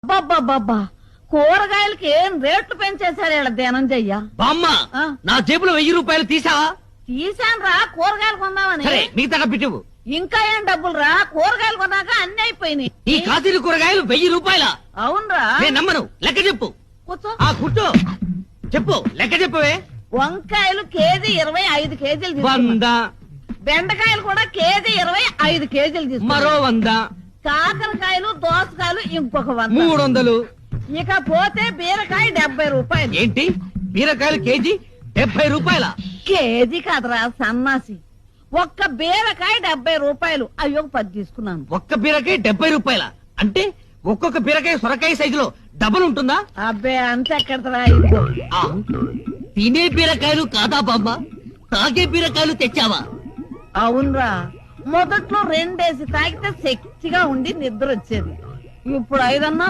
అబ్బబ్బబ్బబ్బా కూరగాయలకి ఏం రేట్లు పెంచేశారు ఇలా ధనంజయ్య. బామ్మ ఆ? నా జేబులో 1000 రూపాయలు తీసావా? తీసాను రా కూరగాయలు కొందామని. సరే మిగతా డబ్బిటివు. ఇంకా ఏం డబ్బులు రా, కూరగాయలు కొన్నాక అన్ని అయిపోయినాయి. ఈ కాశీలు కూరగాయలు 1000 రూపాయల. అవునరా, నేను నమ్మను. లెక్క చెప్పు. కూర్చో. ఆ కూర్చో. చెప్పు లెక్క చెప్పువే. వంకాయలు కేజీ 25 కేజీలు తీసుకున్నా. 100. బెండకాయలు కూడా కేజీ 25 కేజీలు తీసుకున్నా. మరో 100. కాకరకాయలు దోసకాయలు ఇంకొక 100. 300. ఇక పోతే బీరకాయ 70 రూపాయలు. ఏంటి బీరకాయలు కేజీ 70 రూపాయల? కేజీ కాదురా సన్నాసి, ఒక్క బీరకాయ 70 రూపాయలు. అయ్యో 10 తీసుకున్నాను. ఒక్క బీరకాయ 70 రూపాయల అంటే ఒక్కొక్క బీరకాయ సొరకాయ సైజులో డబుల్ ఉంటుందా? అబ్బే అంత ఎక్కడరా. ఆ, తినే బీరకాయలు కాదా బామ్మ? తాగే బీరకాయలు తెచ్చావా? అవునరా, మొదట్లో 2 తాగితే శక్తిగా ఉండి నిద్ర వచ్చేది. ఇప్పుడు 5 అన్నా